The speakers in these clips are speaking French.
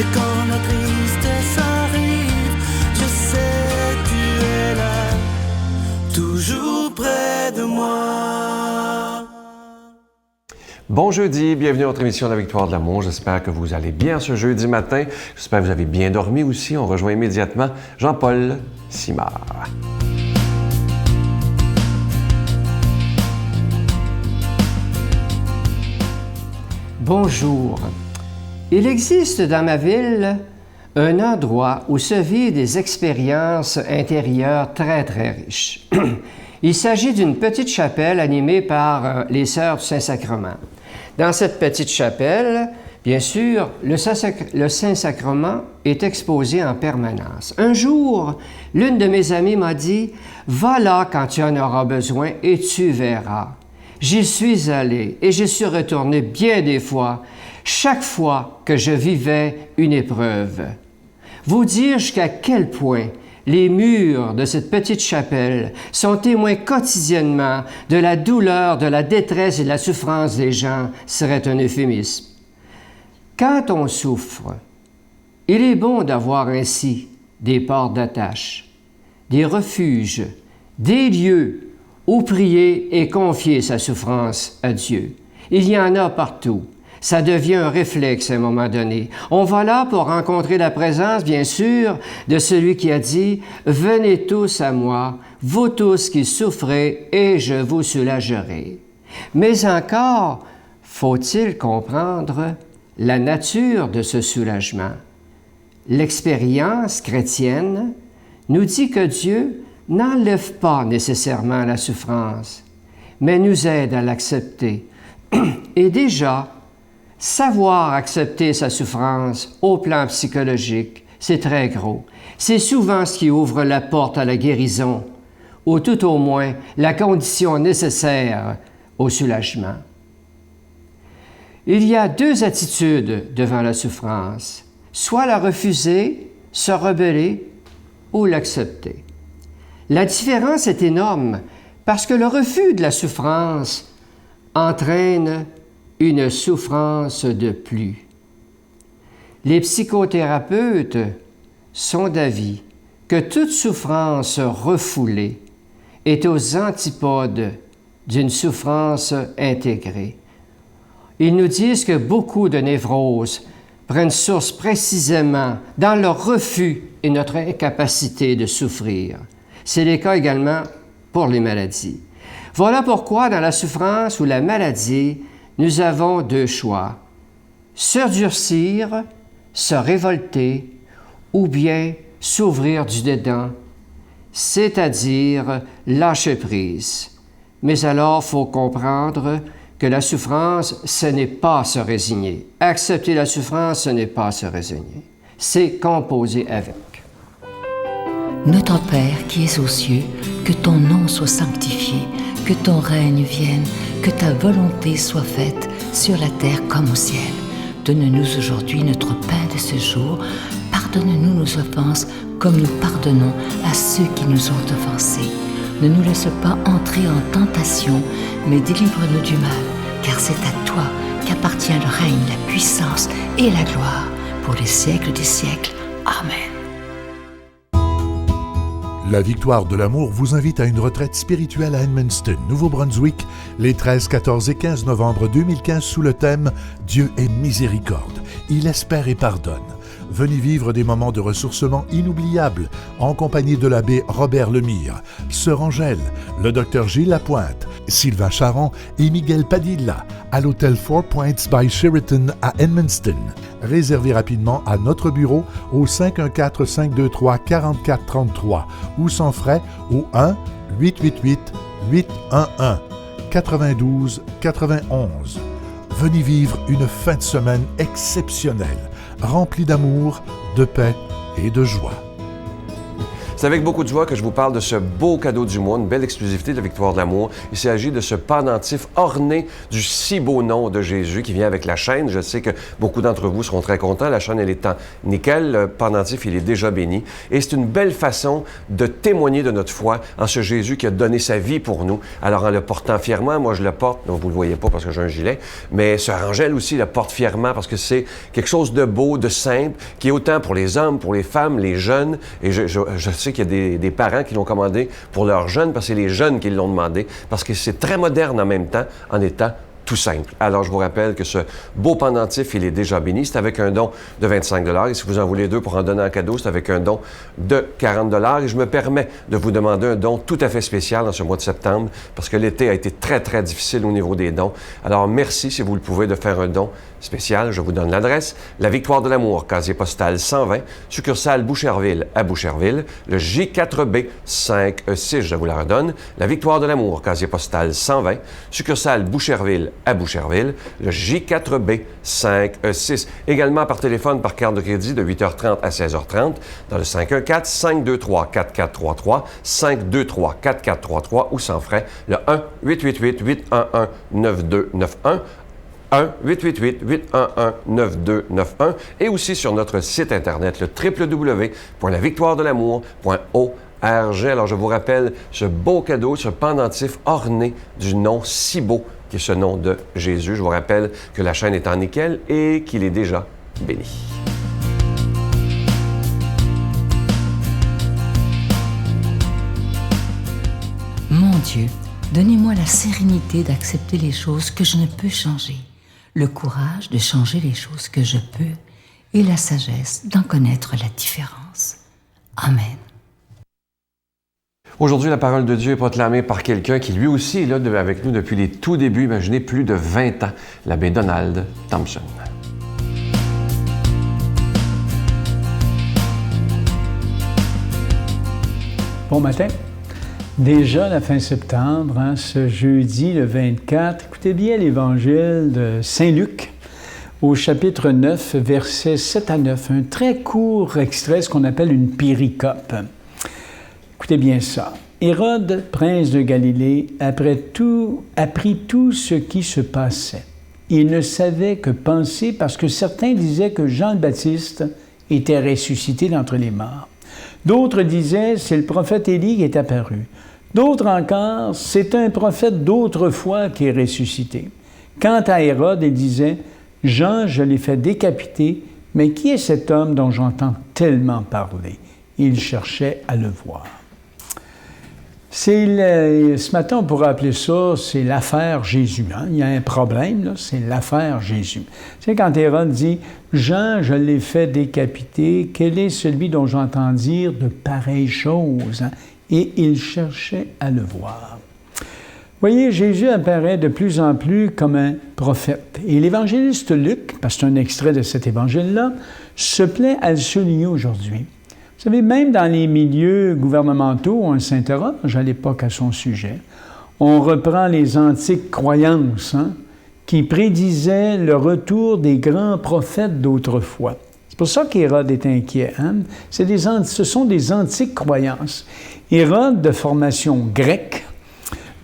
Et quand la tristesse arrive, je sais tu es là, toujours près de moi. Bon jeudi, bienvenue à notre émission La Victoire de l'amour. J'espère que vous allez bien ce jeudi matin. J'espère que vous avez bien dormi aussi. On rejoint immédiatement Jean-Paul Simard. Bonjour. Il existe dans ma ville un endroit où se vivent des expériences intérieures très, très riches. Il s'agit d'une petite chapelle animée par les Sœurs du Saint-Sacrement. Dans cette petite chapelle, bien sûr, le Saint-Sacrement est exposé en permanence. Un jour, l'une de mes amies m'a dit « Va là quand tu en auras besoin et tu verras. » J'y suis allé et j'y suis retourné bien des fois, chaque fois que je vivais une épreuve. Vous dire jusqu'à quel point les murs de cette petite chapelle sont témoins quotidiennement de la douleur, de la détresse et de la souffrance des gens serait un euphémisme. Quand on souffre, il est bon d'avoir ainsi des ports d'attache, des refuges, des lieux où prier et confier sa souffrance à Dieu. Il y en a partout. Ça devient un réflexe à un moment donné. On va là pour rencontrer la présence, bien sûr, de celui qui a dit « Venez tous à moi, vous tous qui souffrez, et je vous soulagerai. » Mais encore, faut-il comprendre la nature de ce soulagement. L'expérience chrétienne nous dit que Dieu n'enlève pas nécessairement la souffrance, mais nous aide à l'accepter. Et déjà, savoir accepter sa souffrance au plan psychologique, c'est très gros. C'est souvent ce qui ouvre la porte à la guérison, ou tout au moins la condition nécessaire au soulagement. Il y a deux attitudes devant la souffrance, soit la refuser, se rebeller, ou l'accepter. La différence est énorme parce que le refus de la souffrance entraîne une souffrance de plus. Les psychothérapeutes sont d'avis que toute souffrance refoulée est aux antipodes d'une souffrance intégrée. Ils nous disent que beaucoup de névroses prennent source précisément dans leur refus et notre incapacité de souffrir. C'est le cas également pour les maladies. Voilà pourquoi dans la souffrance ou la maladie, nous avons deux choix. Se durcir, se révolter, ou bien s'ouvrir du dedans, c'est-à-dire lâcher prise. Mais alors, il faut comprendre que la souffrance, ce n'est pas se résigner. Accepter la souffrance, ce n'est pas se résigner. C'est composer avec. Notre Père qui es aux cieux, que ton nom soit sanctifié, que ton règne vienne, que ta volonté soit faite sur la terre comme au ciel. Donne-nous aujourd'hui notre pain de ce jour. Pardonne-nous nos offenses comme nous pardonnons à ceux qui nous ont offensés. Ne nous laisse pas entrer en tentation, mais délivre-nous du mal, car c'est à toi qu'appartient le règne, la puissance et la gloire pour les siècles des siècles. Amen. La Victoire de l'amour vous invite à une retraite spirituelle à Edmundston, Nouveau-Brunswick, les 13, 14 et 15 novembre 2015 sous le thème « Dieu est miséricorde, il espère et pardonne ». Venez vivre des moments de ressourcement inoubliables en compagnie de l'abbé Robert Lemire, Sœur Angèle, le docteur Gilles Lapointe, Sylvain Charon et Miguel Padilla à l'hôtel Four Points by Sheraton à Edmundston. Réservez rapidement à notre bureau au 514-523-4433 ou sans frais au 1-888-811-92-91. Venez vivre une fin de semaine exceptionnelle, remplie d'amour, de paix et de joie. C'est avec beaucoup de joie que je vous parle de ce beau cadeau du mois, une belle exclusivité de la Victoire de l'amour. Il s'agit de ce pendentif orné du si beau nom de Jésus qui vient avec la chaîne. Je sais que beaucoup d'entre vous seront très contents. La chaîne, elle est en nickel. Le pendentif, il est déjà béni. Et c'est une belle façon de témoigner de notre foi en ce Jésus qui a donné sa vie pour nous. Alors, en le portant fièrement, moi, je le porte. Donc, vous ne le voyez pas parce que j'ai un gilet. Mais Sœur Angèle aussi le porte fièrement parce que c'est quelque chose de beau, de simple, qui est autant pour les hommes, pour les femmes, les jeunes. Et je sais qu'il y a des parents qui l'ont commandé pour leurs jeunes, parce que c'est les jeunes qui l'ont demandé, parce que c'est très moderne en même temps, en étant tout simple. Alors, je vous rappelle que ce beau pendentif, il est déjà béni. C'est avec un don de 25 $. Et si vous en voulez deux pour en donner en cadeau, c'est avec un don de 40 $. Et je me permets de vous demander un don tout à fait spécial en ce mois de septembre, parce que l'été a été très, très difficile au niveau des dons. Alors, merci, si vous le pouvez, de faire un don spécial. Je vous donne l'adresse. La Victoire de l'amour, casier postal 120, succursale Boucherville à Boucherville, le J4B 5E6, je vous la redonne. La Victoire de l'amour, casier postal 120, succursale Boucherville à Boucherville, le J4B 5E6. Également par téléphone, par carte de crédit de 8h30 à 16h30 dans le 514-523-4433, 523-4433 ou sans frais, le 1-888-811-9291, 1-888-811-9291 et aussi sur notre site Internet, le www.lavictoiredelamour.org. Alors, je vous rappelle ce beau cadeau, ce pendentif orné du nom si beau qui est ce nom de Jésus. Je vous rappelle que la chaîne est en nickel et qu'il est déjà béni. Mon Dieu, donnez-moi la sérénité d'accepter les choses que je ne peux changer, le courage de changer les choses que je peux et la sagesse d'en connaître la différence. Amen. Aujourd'hui, la parole de Dieu est proclamée par quelqu'un qui lui aussi est là avec nous depuis les tout débuts, imaginez, plus de 20 ans, l'abbé Donald Thompson. Bon matin. Déjà la fin septembre, ce jeudi le 24, écoutez bien l'Évangile de Saint-Luc au chapitre 9, versets 7 à 9, un très court extrait, ce qu'on appelle une péricope. Écoutez bien ça. Hérode, prince de Galilée, apprit tout ce qui se passait. Il ne savait que penser parce que certains disaient que Jean le Baptiste était ressuscité d'entre les morts. D'autres disaient, c'est le prophète Élie qui est apparu. D'autres encore, c'est un prophète d'autrefois qui est ressuscité. Quant à Hérode, il disait, Jean, je l'ai fait décapiter, mais qui est cet homme dont j'entends tellement parler? Il cherchait à le voir. Ce matin, on pourrait appeler ça, c'est l'affaire Jésus. Hein? Il y a un problème, là, c'est l'affaire Jésus. C'est quand Hérode dit, Jean, je l'ai fait décapiter, quel est celui dont j'entends dire de pareilles choses? Hein? Et il cherchait à le voir. Voyez, Jésus apparaît de plus en plus comme un prophète. Et l'évangéliste Luc, parce que c'est un extrait de cet évangile-là, se plaît à le souligner aujourd'hui. Vous savez, même dans les milieux gouvernementaux, on s'interroge à l'époque à son sujet. On reprend les antiques croyances qui prédisaient le retour des grands prophètes d'autrefois. C'est pour ça qu'Hérode est inquiet. Ce sont des antiques croyances. Hérode, de formation grecque,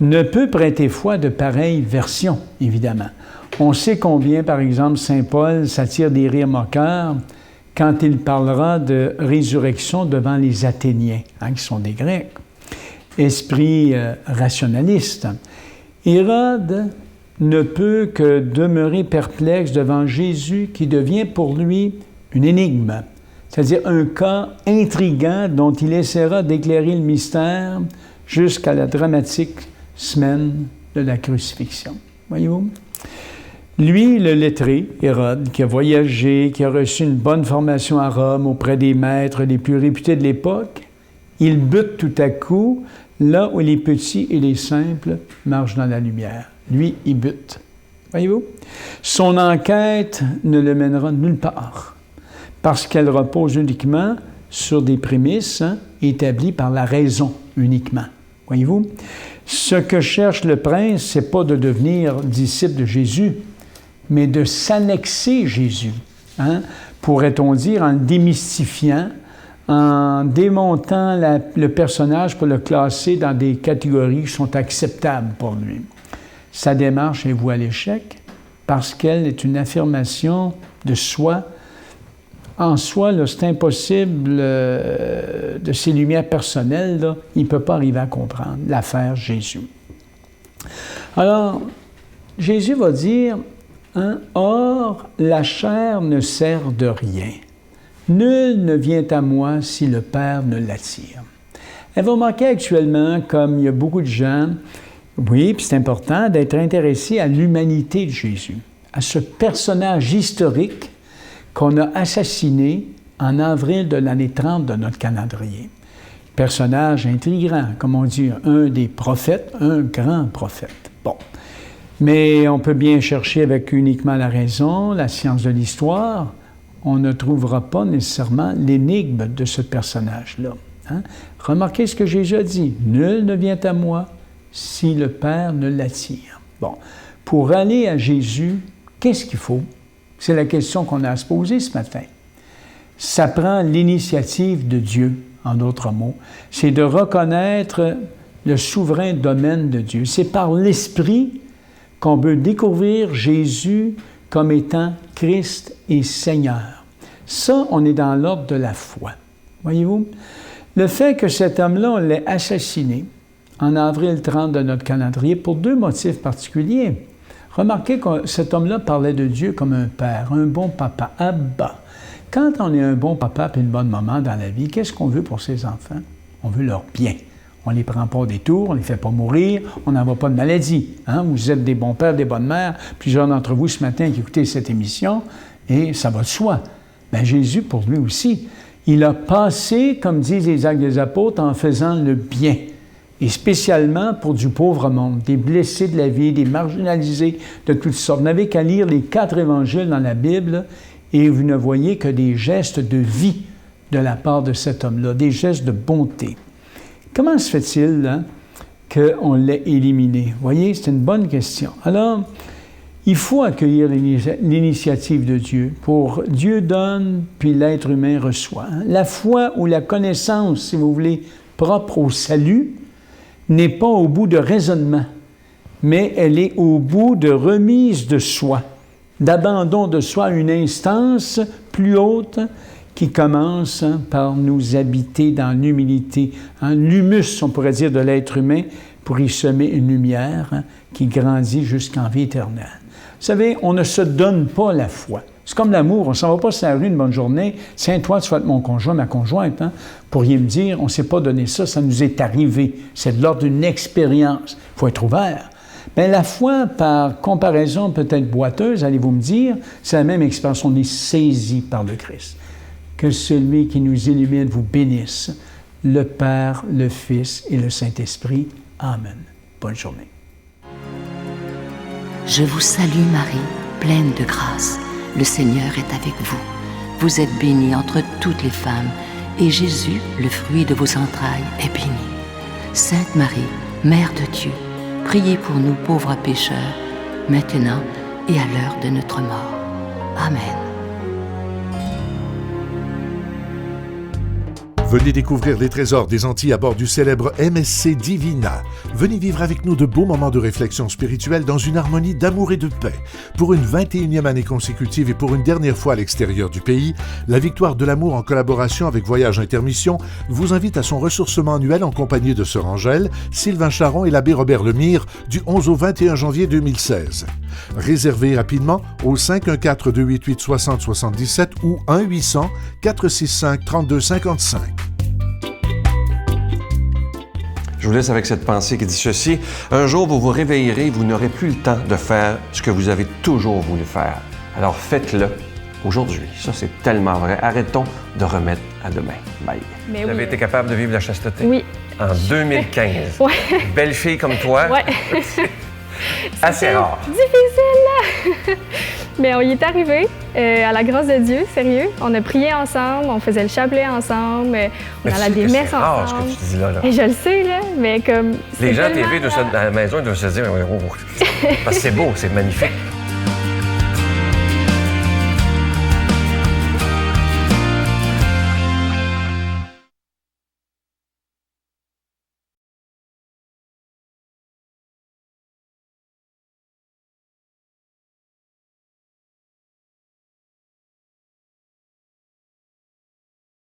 ne peut prêter foi de pareilles versions, évidemment. On sait combien, par exemple, saint Paul s'attire des rires moqueurs quand il parlera de résurrection devant les Athéniens, qui sont des Grecs. Esprit rationaliste. Hérode ne peut que demeurer perplexe devant Jésus qui devient pour lui une énigme, c'est-à-dire un cas intriguant dont il essaiera d'éclairer le mystère jusqu'à la dramatique semaine de la crucifixion. Voyez-vous? Lui, le lettré, Hérode, qui a voyagé, qui a reçu une bonne formation à Rome auprès des maîtres les plus réputés de l'époque, il bute tout à coup là où les petits et les simples marchent dans la lumière. Lui, il bute. Voyez-vous? Son enquête ne le mènera nulle part, parce qu'elle repose uniquement sur des prémices établies par la raison uniquement. Voyez-vous? Ce que cherche le prince, c'est pas de devenir disciple de Jésus, mais de s'annexer Jésus, pourrait-on dire, en le démystifiant, en démontant le personnage pour le classer dans des catégories qui sont acceptables pour lui. Sa démarche est vouée à l'échec parce qu'elle est une affirmation de soi. En soi, là, c'est impossible de ses lumières personnelles, là, il ne peut pas arriver à comprendre l'affaire Jésus. Alors, Jésus va dire, hein, « Or, la chair ne sert de rien. Nul ne vient à moi si le Père ne l'attire. » Elle va remarquer actuellement, comme il y a beaucoup de gens, oui, puis c'est important d'être intéressé à l'humanité de Jésus, à ce personnage historique qu'on a assassiné en avril de l'année 30 de notre calendrier. Personnage intriguant, comme on dit, un des prophètes, un grand prophète. Bon. Mais on peut bien chercher avec uniquement la raison, la science de l'histoire. On ne trouvera pas nécessairement l'énigme de ce personnage-là. Hein? Remarquez ce que Jésus a dit. « Nul ne vient à moi si le Père ne l'attire. » Bon. Pour aller à Jésus, qu'est-ce qu'il faut? C'est la question qu'on a à se poser ce matin. Ça prend l'initiative de Dieu, en d'autres mots. C'est de reconnaître le souverain domaine de Dieu. C'est par l'Esprit qu'on peut découvrir Jésus comme étant Christ et Seigneur. Ça, on est dans l'ordre de la foi. Voyez-vous? Le fait que cet homme-là, on l'ait assassiné en avril 30 de notre calendrier pour deux motifs particuliers. Remarquez que cet homme-là parlait de Dieu comme un père, un bon papa, Abba. Quand on est un bon papa et une bonne maman dans la vie, qu'est-ce qu'on veut pour ses enfants? On veut leur bien. On ne les prend pas au détour, on ne les fait pas mourir, on n'envoie pas de maladie. Hein? Vous êtes des bons pères, des bonnes mères. Plusieurs d'entre vous ce matin qui écoutez cette émission, et ça va de soi. Bien, Jésus, pour lui aussi, il a passé, comme disent les Actes des Apôtres, en faisant le bien. Et spécialement pour du pauvre monde, des blessés de la vie, des marginalisés de toutes sortes. Vous n'avez qu'à lire les 4 évangiles dans la Bible et vous ne voyez que des gestes de vie de la part de cet homme-là, des gestes de bonté. Comment se fait-il hein, qu'on l'ait éliminé? Vous voyez, c'est une bonne question. Alors, il faut accueillir l'initiative de Dieu. Pour Dieu donne, puis l'être humain reçoit. La foi ou la connaissance, si vous voulez, propre au salut, n'est pas au bout de raisonnement, mais elle est au bout de remise de soi, d'abandon de soi à une instance plus haute qui commence par nous habiter dans l'humilité, l'humus, on pourrait dire, de l'être humain, pour y semer une lumière qui grandit jusqu'en vie éternelle. Vous savez, on ne se donne pas la foi. C'est comme l'amour, on ne s'en va pas sur la rue une bonne journée, « Tiens, toi, tu vas être mon conjoint, ma conjointe. Hein? » Pourriez me dire, on ne s'est pas donné ça, ça nous est arrivé. C'est de l'ordre d'une expérience. Il faut être ouvert. Bien, la foi, par comparaison peut-être boiteuse, allez-vous me dire, c'est la même expérience. On est saisi par le Christ. Que celui qui nous illumine vous bénisse, le Père, le Fils et le Saint-Esprit. Amen. Bonne journée. Je vous salue Marie, pleine de grâce. Le Seigneur est avec vous. Vous êtes bénie entre toutes les femmes, et Jésus, le fruit de vos entrailles, est béni. Sainte Marie, Mère de Dieu, priez pour nous pauvres pécheurs, maintenant et à l'heure de notre mort. Amen. Venez découvrir les trésors des Antilles à bord du célèbre MSC Divina. Venez vivre avec nous de beaux moments de réflexion spirituelle dans une harmonie d'amour et de paix. Pour une 21e année consécutive et pour une dernière fois à l'extérieur du pays, la Victoire de l'amour en collaboration avec Voyage Intermission vous invite à son ressourcement annuel en compagnie de Sœur Angèle, Sylvain Charon et l'abbé Robert Lemire du 11 au 21 janvier 2016. Réservez rapidement au 514-288-6077 ou 1-800-465-3255. Je vous laisse avec cette pensée qui dit ceci. Un jour, vous vous réveillerez et vous n'aurez plus le temps de faire ce que vous avez toujours voulu faire. Alors faites-le aujourd'hui. Ça, c'est tellement vrai. Arrêtons de remettre à demain. Bye. Mais vous avez été capable de vivre la chasteté? Oui. En 2015. Ouais. Belle fille comme toi. Ouais. Assez rare. Difficile! Mais on y est arrivé, à la grâce de Dieu, sérieux. On a prié ensemble, on faisait le chapelet ensemble, on allait à des messes ensemble. C'est rare ce que tu dis là. Et je le sais, là, mais comme... Les gens à TV à la maison, ils doivent se dire, parce que c'est beau, c'est magnifique.